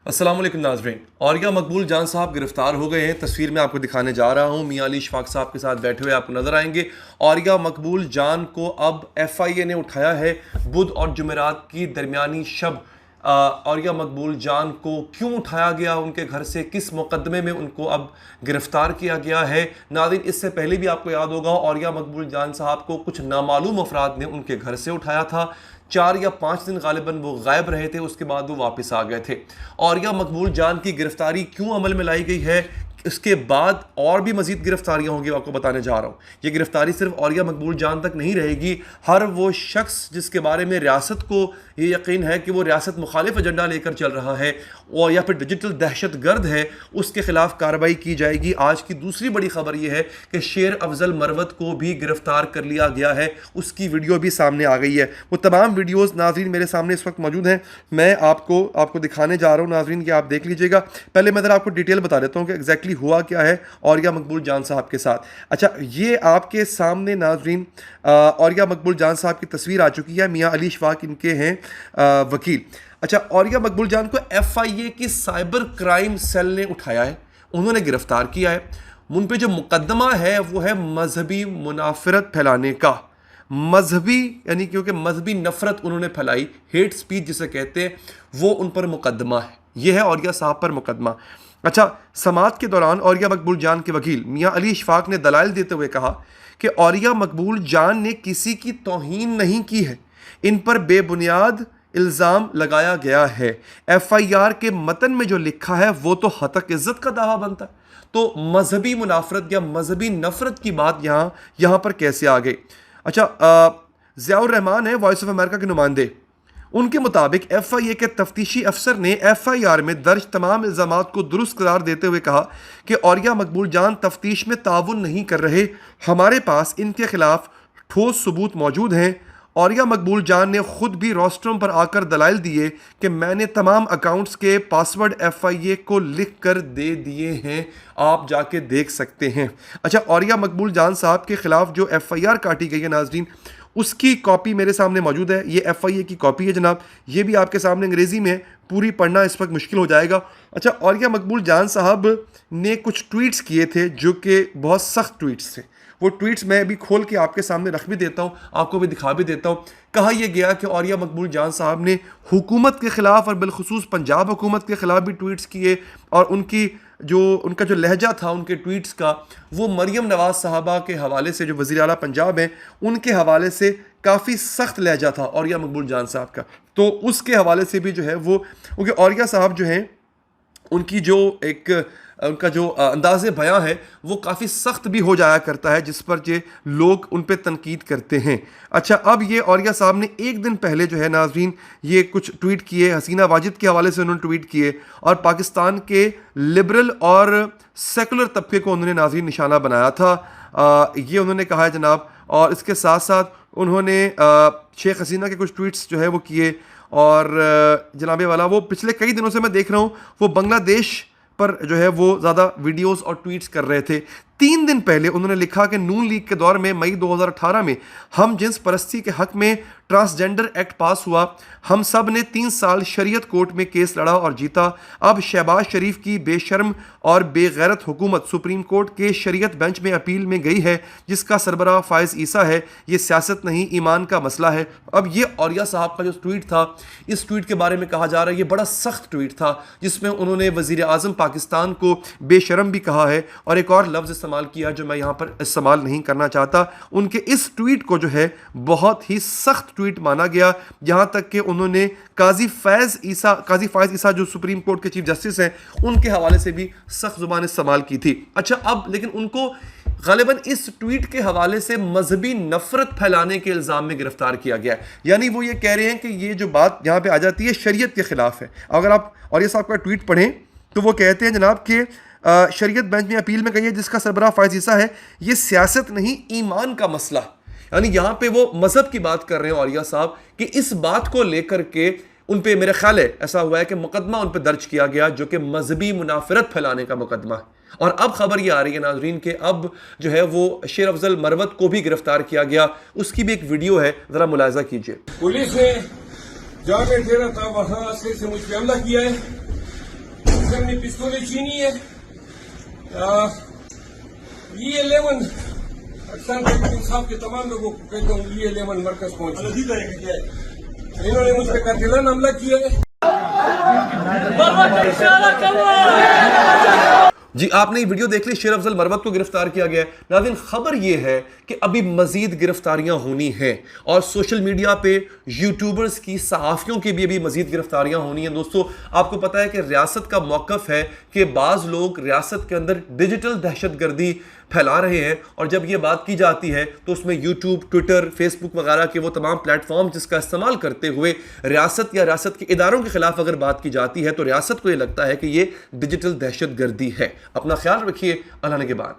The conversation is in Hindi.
अस्सलाम वालेकुम नाज़रीन। औरिया मकबूल जान साहब गिरफ्तार हो गए हैं। तस्वीर में आपको दिखाने जा रहा हूं। मियां अली इशफाक साहब के साथ बैठे हुए आपको नजर आएंगे। औरिया मकबूल जान को अब FIA ने उठाया है। बुध और जुमेरात की दरमियानी शब औरिया मकबूल जान को क्यों उठाया गया, उनके घर से किस मुकदमे में उनको अब गिरफ्तार किया गया है। नाज़रीन, इससे पहले भी आपको याद होगा औरिया मकबूल जान साहब को कुछ नामालूम अफराद ने उनके घर से उठाया था। 4 या 5 दिन गालिबन वो गायब रहे थे, उसके बाद वो वापस आ गए थे। औरिया मकबूल जान की गिरफ्तारी क्यों अमल में लाई गई है, इसके बाद और भी मजीद गिरफ्तारियां होंगी, आपको बताने जा रहा हूं। ये गिरफ्तारी सिर्फ औरिया मकबूल जान तक नहीं रहेगी। हर वो शख्स जिसके बारे में रियासत को ये यकीन है कि वो रियासत मुखालिफ एजेंडा लेकर चल रहा है और या फिर डिजिटल दहशत गर्द है, उसके खिलाफ कार्रवाई की जाएगी। आज की दूसरी बड़ी खबर यह है कि शेर अफजल मरवत को भी गिरफ्तार कर लिया गया है। उसकी वीडियो भी सामने आ गई है। वो तमाम वीडियोस नाजरीन मेरे सामने इस वक्त मौजूद हैं। मैं आपको दिखाने जा रहा हूँ नाजरीन, कि आप देख लीजिएगा। पहले मैं ज़रा आपको डिटेल बता देता हूँ कि एग्जैक्टली हुआ क्या है औरिया मकबूल जान साहब के साथ। अच्छा, ये आपके सामने नाजरीन औरिया मकबूल जान साहब की तस्वीर आ चुकी है। मियां अली इशफाक इनके हैं वकील। अच्छा, औरिया मकबूल जान को FIA की साइबर क्राइम सेल ने उठाया है, उन्होंने गिरफ्तार किया है। उन पे जो मुकदमा है वो है मजहबी मुनाफरत फैलाने का। मजहबी यानी क्योंकि मजहबी नफरत उन्होंने फैलाई, हेट स्पीच जिसे कहते हैं, वो उन पर मुकदमा है। ये है औरिया साहब पर मुकदमा। अच्छा, समाअत के दौरान औरिया मकबूल जान के वकील मियां अली इशफाक ने दलाइल देते हुए कहा कि औरिया मकबूल जान ने किसी की तौहीन नहीं की है, इन पर बेबुनियाद इल्ज़ाम लगाया गया है। FIR के मतन में जो लिखा है वो तो हतक इज्जत का दावा बनता है, तो मजहबी मुनाफरत या मजहबी नफरत की बात यहाँ पर कैसे आ गई। अच्छा, ज़ियाउर रहमान है वॉइस ऑफ अमेरिका के नुमाइंदे। उनके मुताबिक FIA के तफ्तीशी अफसर ने FIR में दर्ज तमाम इल्ज़ामात को दुरुस्त करार देते हुए कहा कि औरिया मकबूल जान तफ्तीश में ताउन नहीं कर रहे, हमारे पास इनके खिलाफ ठोस सबूत मौजूद हैं। औरिया मकबूल जान ने खुद भी रोस्ट्रम पर आकर दलाइल दिए कि मैंने तमाम अकाउंट्स के पासवर्ड FIA को लिख कर दे दिए हैं, आप जाके देख सकते हैं। अच्छा, औरिया मकबूल जान साहब के खिलाफ जो FIR काटी गई है नाजरीन, उसकी कॉपी मेरे सामने मौजूद है। ये FIA की कॉपी है जनाब, ये भी आपके सामने अंग्रेज़ी में, पूरी पढ़ना इस वक्त मुश्किल हो जाएगा। अच्छा, औरिया मकबूल जान साहब ने कुछ ट्वीट्स किए थे जो कि बहुत सख्त ट्वीट्स थे। वो ट्वीट्स मैं अभी खोल के आपके सामने रख भी देता हूँ, आपको भी दिखा भी देता हूँ। कहा यह गया कि औरिया मकबूल जान साहब ने हुकूमत के ख़िलाफ़ और बिलखुसूस पंजाब हुकूमत के ख़िलाफ़ भी ट्वीट्स किए, और उनका जो लहजा था उनके ट्वीट्स का, वो मरियम नवाज़ साहबा के हवाले से, जो वज़ीर आला पंजाब हैं, उनके हवाले से काफ़ी सख्त लहजा था औरिया मकबूल जान साहब का। तो उसके हवाले से भी जो है वो, क्योंकि औरिया साहब जो हैं उनकी जो उनका जो अंदाज़े बयां है वो काफ़ी सख्त भी हो जाया करता है, जिस पर जे लोग उन पर तनकीद करते हैं। अच्छा, अब ये औरिया साहब ने एक दिन पहले जो है नाजरीन ये कुछ ट्वीट किए, हसीना वाजिद के हवाले से उन्होंने ट्वीट किए, और पाकिस्तान के लिबरल और सेकुलर तबके को उन्होंने नाजरीन निशाना बनाया था। ये उन्होंने कहा है जनाब, और इसके साथ साथ उन्होंने शेख हसीना के कुछ ट्वीट्स जो है वो किए, और जनाबे वाला वो पिछले कई दिनों से मैं देख रहा हूँ वो बांग्लादेश पर जो है वो ज़्यादा वीडियोस और ट्वीट्स कर रहे थे। 3 दिन पहले उन्होंने लिखा कि नून लीग के दौर में मई 2018 में हम जिन्स परस्ती के हक में ट्रांसजेंडर एक्ट पास हुआ, हम सब ने 3 साल शरीयत कोर्ट में केस लड़ा और जीता। अब शहबाज शरीफ की बेशर्म और बेगैरत हुकूमत सुप्रीम कोर्ट के शरीयत बेंच में अपील में गई है, जिसका सरबराह फायज़ ईसा है। ये सियासत नहीं, ईमान का मसला है। अब ये औरिया साहब का जो ट्वीट था, इस ट्वीट के बारे में कहा जा रहा है ये बड़ा सख्त ट्वीट था, जिसमें उन्होंने वज़ीर आज़म पाकिस्तान को बेशरम भी कहा है, और एक और लफ्ज़ इस्तेमाल किया जो मैं यहाँ पर इस्तेमाल नहीं करना चाहता। उनके इस ट्वीट को जो है बहुत ही सख्त ट्वीट माना गया, यहाँ तक कि उन्होंने काजी फायज़ ईसा जो सुप्रीम कोर्ट के चीफ जस्टिस हैं, उनके हवाले से भी सख्त जुबान इस्तेमाल की थी। अच्छा, अब लेकिन उनको गालिबन इस ट्वीट के हवाले से मजहबी नफरत फैलाने के इल्ज़ाम में गिरफ्तार किया गया है। यानी वो ये कह रहे हैं कि ये जो बात यहाँ पे आ जाती है शरीयत के खिलाफ है। अगर आप औरिया साहब का ट्वीट पढ़ें तो वो कहते हैं जनाब कि शरीयत बेंच में अपील में गई है, जिसका सरबराह फायज़ ईसा है। ये सियासत नहीं, ईमान का मसला। यानी यहाँ पे वो मजहब की बात कर रहे हैं औरिया साहब, कि इस बात को लेकर के उन पे मेरे ख्याल है ऐसा हुआ है कि मुकदमा उन पे दर्ज किया गया, जो कि मजहबी मुनाफरत फैलाने का मुकदमा है। और अब खबर ये आ रही है नाजरीन के अब जो है वो शेर अफजल मरवत को भी गिरफ्तार किया गया। उसकी भी एक वीडियो है, जरा मुलाजा कीजिए। पुलिस ने जहाँ मैं दे रहा था वहां से मुझ पर हमला किया है। हमने पिस्तौलें छीनी है। E11 अक्सर साहब के तमाम लोगों को कहता हूँ E11 मरकज पहुंचे। इन्होंने मुझ पर कातिलाना हमला किया है। जी आपने ये वीडियो देख ली, शेर अफजल मरवत को गिरफ्तार किया गया है। नाज़रीन खबर ये है कि अभी मजीद गिरफ्तारियां होनी हैं और सोशल मीडिया पे यूट्यूबर्स की, सहाफ़ियों की भी अभी मजीद गिरफ्तारियां होनी हैं। दोस्तों आपको पता है कि रियासत का मौक़िफ़ है कि बाज़ लोग रियासत के अंदर डिजिटल दहशतगर्दी फैला रहे हैं और जब ये बात की जाती है तो उसमें यूट्यूब, ट्विटर, फेसबुक वगैरह के वो तमाम प्लेटफॉर्म जिसका इस्तेमाल करते हुए रियासत या रियासत के इदारों के खिलाफ अगर बात की जाती है तो रियासत को ये लगता है कि ये डिजिटल दहशतगर्दी है। अपना ख्याल रखिए। अल्लाह ने के बाद।